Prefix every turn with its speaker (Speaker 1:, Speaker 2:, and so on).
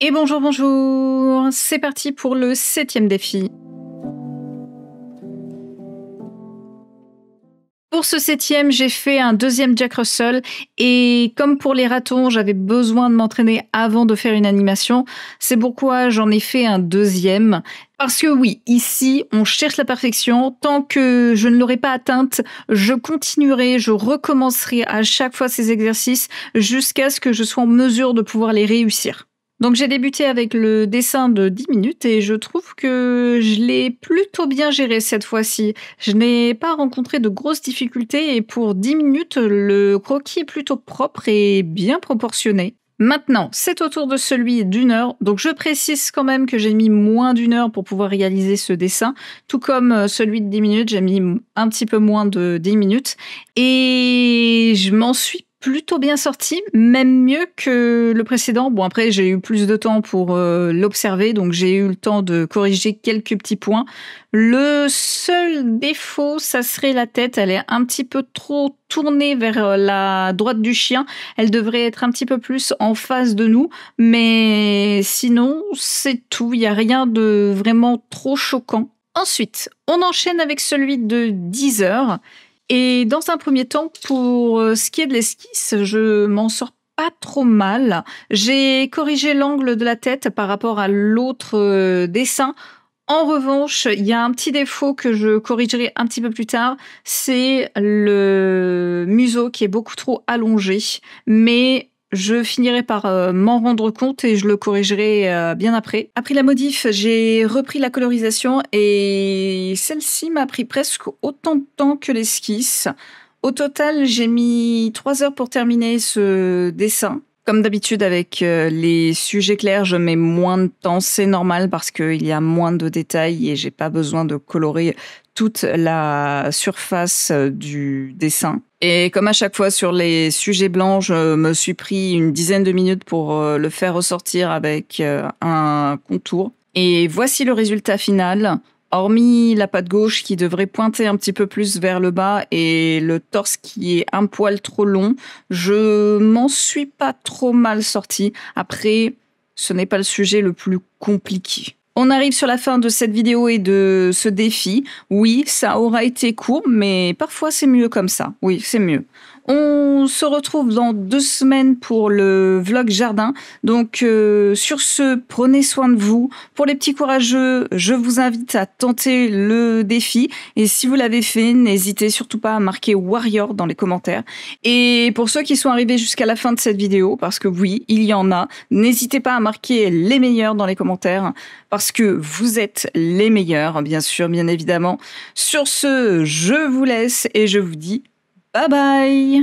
Speaker 1: Et bonjour, bonjour! C'est parti pour le 7e défi. Pour ce 7e, j'ai fait un 2e Jack Russell et comme pour les ratons, j'avais besoin de m'entraîner avant de faire une animation. C'est pourquoi j'en ai fait un 2e. Parce que oui, ici, on cherche la perfection. Tant que je ne l'aurai pas atteinte, je continuerai, je recommencerai à chaque fois ces exercices jusqu'à ce que je sois en mesure de pouvoir les réussir. Donc j'ai débuté avec le dessin de 10 minutes et je trouve que je l'ai plutôt bien géré cette fois-ci. Je n'ai pas rencontré de grosses difficultés et pour 10 minutes, le croquis est plutôt propre et bien proportionné. Maintenant, c'est au tour de celui d'une heure. Donc je précise quand même que j'ai mis moins d'une heure pour pouvoir réaliser ce dessin, tout comme celui de 10 minutes, j'ai mis un petit peu moins de 10 minutes. Et je m'en suis plutôt bien sortie, même mieux que le précédent. Bon après j'ai eu plus de temps pour l'observer, donc j'ai eu le temps de corriger quelques petits points. Le seul défaut, ça serait la tête, elle est un petit peu trop tournée vers la droite du chien. Elle devrait être un petit peu plus en face de nous, mais sinon c'est tout, il y a rien de vraiment trop choquant. Ensuite, on enchaîne avec celui de 10 heures. Et dans un premier temps, pour ce qui est de l'esquisse, je m'en sors pas trop mal. J'ai corrigé l'angle de la tête par rapport à l'autre dessin. En revanche, il y a un petit défaut que je corrigerai un petit peu plus tard, c'est le museau qui est beaucoup trop allongé. Mais je finirai par m'en rendre compte et je le corrigerai bien après. Après la modif, j'ai repris la colorisation et celle-ci m'a pris presque autant de temps que l'esquisse. Au total, j'ai mis 3 heures pour terminer ce dessin. Comme d'habitude avec les sujets clairs, je mets moins de temps, c'est normal parce qu'il y a moins de détails et j'ai pas besoin de colorer toute la surface du dessin. Et comme à chaque fois sur les sujets blancs, je me suis pris une dizaine de minutes pour le faire ressortir avec un contour. Et voici le résultat final. Hormis la patte gauche qui devrait pointer un petit peu plus vers le bas et le torse qui est un poil trop long, je m'en suis pas trop mal sortie. Après, ce n'est pas le sujet le plus compliqué. On arrive sur la fin de cette vidéo et de ce défi. Oui, ça aura été court, mais parfois c'est mieux comme ça. Oui, c'est mieux. On se retrouve dans 2 semaines pour le vlog jardin. Donc sur ce, prenez soin de vous. Pour les petits courageux, je vous invite à tenter le défi. Et si vous l'avez fait, n'hésitez surtout pas à marquer Warrior dans les commentaires. Et pour ceux qui sont arrivés jusqu'à la fin de cette vidéo, parce que oui, il y en a, n'hésitez pas à marquer les meilleurs dans les commentaires, parce que vous êtes les meilleurs, bien sûr, bien évidemment. Sur ce, je vous laisse et je vous dis bye bye!